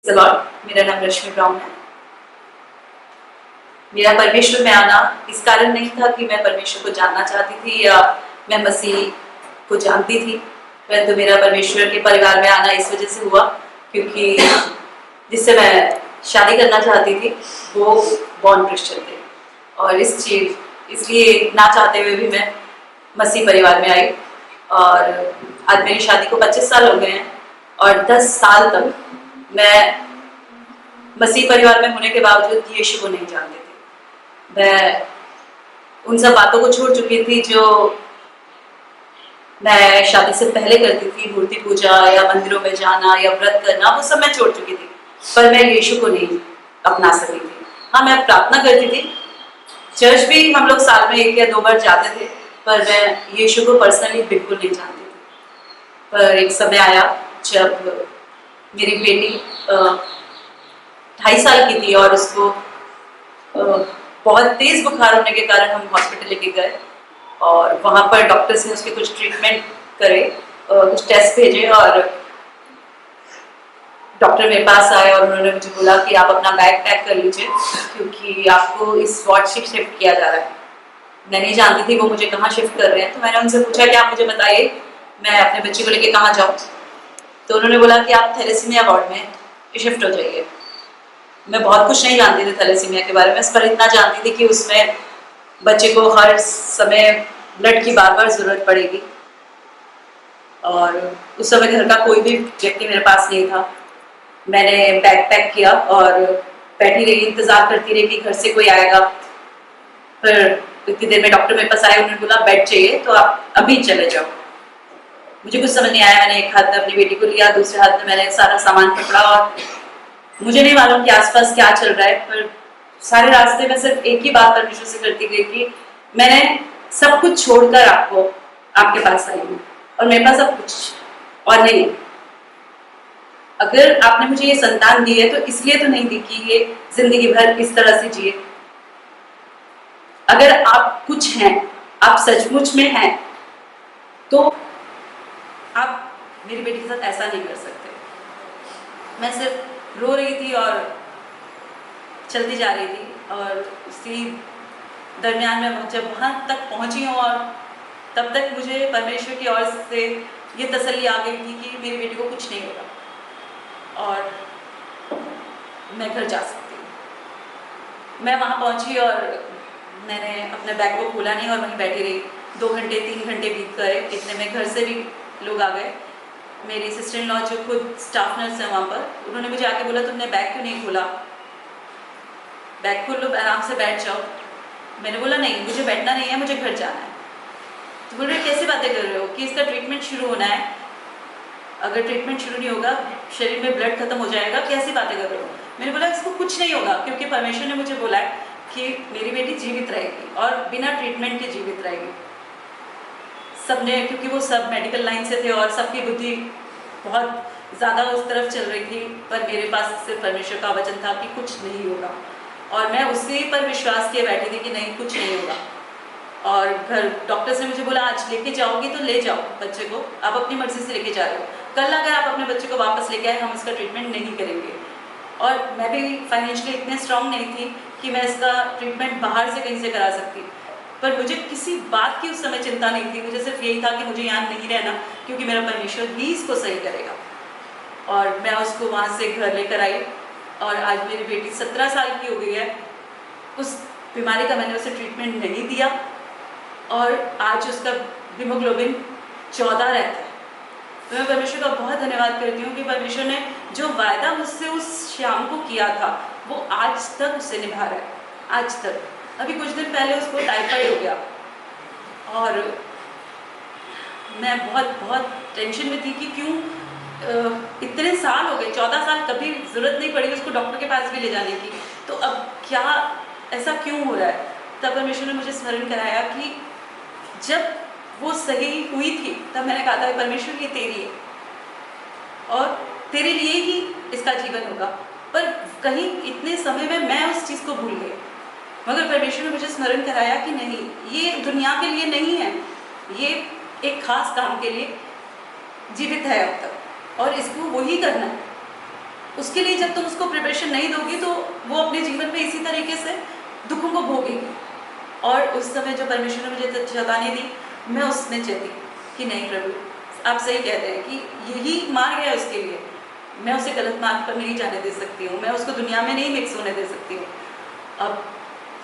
मेरा नाम रश्मि ब्राउन है। मेरा परमेश्वर में आना इस कारण नहीं था कि मैं परमेश्वर को जानना चाहती थी या मैं मसीह को जानती थी, परंतु मेरा परमेश्वर के परिवार में आना इस वजह से हुआ क्योंकि जिससे मैं शादी करना चाहती थी वो बॉर्न क्रिश्चियन थे और इसलिए ना चाहते हुए भी मैं मसीह परिवार में आई। और आज मेरी शादी को 25 साल हो गए हैं और 10 साल तक मैं मसीह परिवार में होने के बावजूद यीशु को नहीं जानती थी। मैं उन सब बातों को छोड़ चुकी थी जो मैं शादी से पहले करती थी, मूर्ति पूजा या मंदिरों में जाना या व्रत करना, वो सब मैं छोड़ चुकी थी, पर मैं यीशु को नहीं अपना सकी थी। हाँ, मैं प्रार्थना करती थी, चर्च भी हम लोग साल में 1 या 2 बार जाते थे, पर मैं यीशु को पर्सनली बिल्कुल नहीं जानती थी। पर एक समय आया जब मेरी बेटी 2.5 साल की थी और उसको बहुत तेज बुखार होने के कारण हम हॉस्पिटल लेके गए और वहाँ पर डॉक्टर्स ने उसके कुछ ट्रीटमेंट करे, कुछ टेस्ट भेजे और डॉक्टर मेरे पास आए और उन्होंने मुझे बोला कि आप अपना बैग पैक कर लीजिए क्योंकि आपको इस वार्ड शिफ्ट किया जा रहा है। मैं नहीं जानती थी वो मुझे कहाँ शिफ्ट कर रहे हैं, तो मैंने उनसे पूछा कि आप मुझे बताइए मैं अपने बच्चे को लेके कहाँ जाऊँ। तो उन्होंने बोला कि आप थैलेसीमिया वार्ड में शिफ्ट हो जाइए। मैं बहुत कुछ नहीं जानती थी थैलेसीमिया के बारे में, पर इतना जानती थी कि उसमें बच्चे को हर समय ब्लड की बार बार ज़रूरत पड़ेगी और उस समय घर का कोई भी व्यक्ति मेरे पास नहीं था। मैंने बैग पैक किया और बैठी रही, इंतज़ार करती रही कि घर से कोई आएगा। फिर इतनी देर में डॉक्टर मेरे पास आए, उन्होंने बोला बेड चाहिए तो आप अभी चले जाओ। मुझे कुछ समझ नहीं आया, मैंने एक हाथ में अपनी बेटी को लिया, दूसरे हाथ में मैंने सारा सामान पकड़ा और मुझे नहीं मालूम कि आसपास क्या चल रहा है, पर सारे रास्ते में सिर्फ एक ही बात परमेश्वर से करती गई कि मैंने सब कुछ छोड़कर आपके पास आई हूँ और मेरे पास सब कुछ और नहीं है। अगर आपने मुझे ये संतान दी है तो इसलिए तो नहीं दी कि ये जिंदगी भर इस तरह से जिए। अगर आप कुछ हैं, आप सचमुच में हैं, तो आप मेरी बेटी के साथ ऐसा नहीं कर सकते। मैं सिर्फ रो रही थी और चलती जा रही थी और उसी दरमियान में जब वहाँ तक पहुँची हूँ और तब तक मुझे परमेश्वर की ओर से ये तसल्ली आ गई थी कि मेरी बेटी को कुछ नहीं होगा और मैं घर जा सकती हूँ। मैं वहाँ पहुँची और मैंने अपने बैग को खोला नहीं और वहीं बैठी रही। 2 घंटे 3 घंटे बीत गए, इतने में घर से भी लोग आ गए। मेरी सिस्टर इन लॉ जो खुद स्टाफ नर्स है वहाँ पर, उन्होंने मुझे आके बोला तुमने बैग क्यों नहीं खोला, बैग खोल लो, आराम से बैठ जाओ। मैंने बोला नहीं, मुझे बैठना नहीं है, मुझे घर जाना है। तो बोल रहे कैसी बातें कर रहे हो कि इसका ट्रीटमेंट शुरू होना है, अगर ट्रीटमेंट शुरू नहीं होगा शरीर में ब्लड खत्म हो जाएगा, कैसी बातें कर रहे हो। मैंने बोला इसको कुछ नहीं होगा क्योंकि परमेश्वर ने मुझे बोला है कि मेरी बेटी जीवित रहेगी और बिना ट्रीटमेंट के जीवित रहेगी। सबने, क्योंकि वो सब मेडिकल लाइन से थे और सबकी बुद्धि बहुत ज़्यादा उस तरफ चल रही थी, पर मेरे पास सिर्फ परमेश्वर का वचन था कि कुछ नहीं होगा और मैं उसी पर विश्वास किए बैठी थी कि नहीं कुछ नहीं होगा। और घर डॉक्टर्स ने मुझे बोला आज लेके जाओगी तो ले जाओ बच्चे को, आप अपनी मर्जी से लेके जा रहे हो, कल अगर आप अपने बच्चे को वापस लेके आए हम इसका ट्रीटमेंट नहीं करेंगे। और मैं भी फाइनेंशियली इतने स्ट्रांग नहीं थी कि मैं इसका ट्रीटमेंट बाहर से कहीं से करा सकती, पर मुझे किसी बात की उस समय चिंता नहीं थी। मुझे सिर्फ यही था कि मुझे यहाँ नहीं रहना क्योंकि मेरा परमेश्वर ही इसको सही करेगा। और मैं उसको वहाँ से घर लेकर आई और आज मेरी बेटी 17 साल की हो गई है। उस बीमारी का मैंने उसे ट्रीटमेंट नहीं दिया और आज उसका हीमोग्लोबिन 14 रहता है। तो मैं परमेश्वर का बहुत धन्यवाद करती हूँ कि परमेश्वर ने जो वायदा मुझसे उस शाम को किया था वो आज तक उससे निभा रहा है, आज तक। अभी कुछ दिन पहले उसको टाइफाइड हो गया और मैं बहुत टेंशन में थी कि क्यों इतने साल हो गए, 14 साल, कभी ज़रूरत नहीं पड़ी उसको डॉक्टर के पास भी ले जाने की, तो अब क्या ऐसा क्यों हो रहा है। तब परमेश्वर ने मुझे स्मरण कराया कि जब वो सही हुई थी तब मैंने कहा था परमेश्वर ये तेरी है और तेरे लिए ही इसका जीवन होगा, पर कहीं इतने समय में मैं उस चीज़ को भूल गई। मगर परमेश्वर ने मुझे स्मरण कराया कि नहीं, ये दुनिया के लिए नहीं है, ये एक खास काम के लिए जीवित है अब तक और इसको वही करना है। उसके लिए जब तुम उसको प्रिपरेशन नहीं दोगी तो वो अपने जीवन में इसी तरीके से दुखों को भोगेगी। और उस समय जो परमेश्वर ने मुझे चेतावनी दी, मैं उसमें चेती कि नहीं प्रभु, आप सही कहते हैं कि यही मार्ग है उसके लिए, मैं उसे गलत मार्ग पर नहीं जाने दे सकती हूँ, मैं उसको दुनिया में नहीं मिक्स होने दे सकती हूँ। अब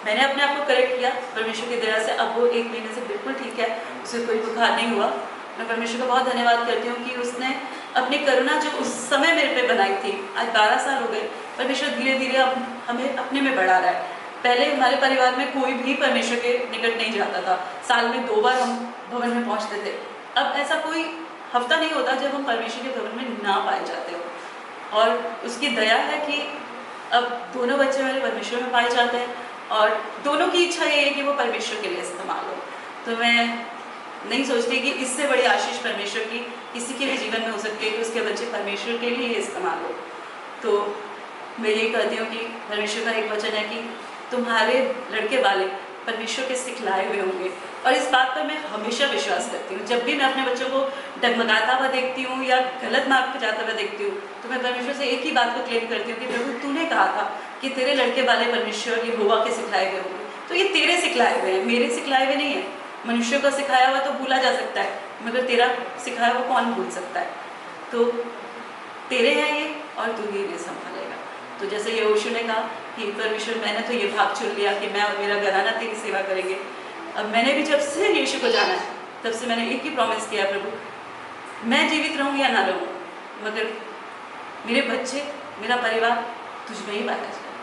मैंने अपने आप को करेक्ट किया परमेश्वर की दया से, अब वो 1 महीने से बिल्कुल ठीक है, उसे कोई बुखार नहीं हुआ। मैं परमेश्वर का बहुत धन्यवाद करती हूँ कि उसने अपनी करुणा जो उस समय मेरे पे बनाई थी, आज 12 साल हो गए, परमेश्वर धीरे धीरे अब हमें अपने में बढ़ा रहा है। पहले हमारे परिवार में कोई भी परमेश्वर के निकट नहीं जाता था, साल में 2 बार हम भवन में पहुँचते थे। अब ऐसा कोई हफ्ता नहीं होता जब हम परमेश्वर के भवन में ना पाए जाते हो। और उसकी दया है कि अब दोनों बच्चे मेरे परमेश्वर में पाए जाते हैं और दोनों की इच्छा ये है कि वो परमेश्वर के लिए इस्तेमाल हो। तो मैं नहीं सोचती कि इससे बड़ी आशीष परमेश्वर की किसी के भी जीवन में हो सकती है कि उसके बच्चे परमेश्वर के लिए इस्तेमाल हो। तो मैं यही कहती हूँ कि परमेश्वर का एक वचन है कि तुम्हारे लड़के वाले परमेश्वर के सिखलाए हुए होंगे, और इस बात पर मैं हमेशा विश्वास करती हूँ। जब भी मैं अपने बच्चों को डगमगाता हुआ देखती हूँ या गलत मार्ग पर जाता हुआ देखती हूँ, तो मैं परमेश्वर से एक ही बात को क्लेम करती हूँ कि प्रभु, तूने कहा था कि तेरे लड़के वाले परमेश्वर यहोवा के सिखलाए हुए होंगे, तो ये तेरे सिखलाए हुए हैं, मेरे सिखलाए हुए नहीं है। मनुष्य का सिखाया हुआ तो भूला जा सकता है, मगर तेरा सिखाया हुआ कौन भूल सकता है। तो तेरे हैं ये, और तू ही इन्हें संभालेगा। तो जैसे यहोशू ने कहा कि परमेश्वर, मैंने तो ये भाग चुन लिया कि मैं और मेरा घराना तेरी सेवा करेंगे। अब मैंने भी जब से यीशु को जाना है, तब से मैंने एक ही प्रॉमिस किया, प्रभु, मैं जीवित रहूँ या ना रहूँ, मगर मेरे बच्चे, मेरा परिवार तुझ में ही बांधा जाए।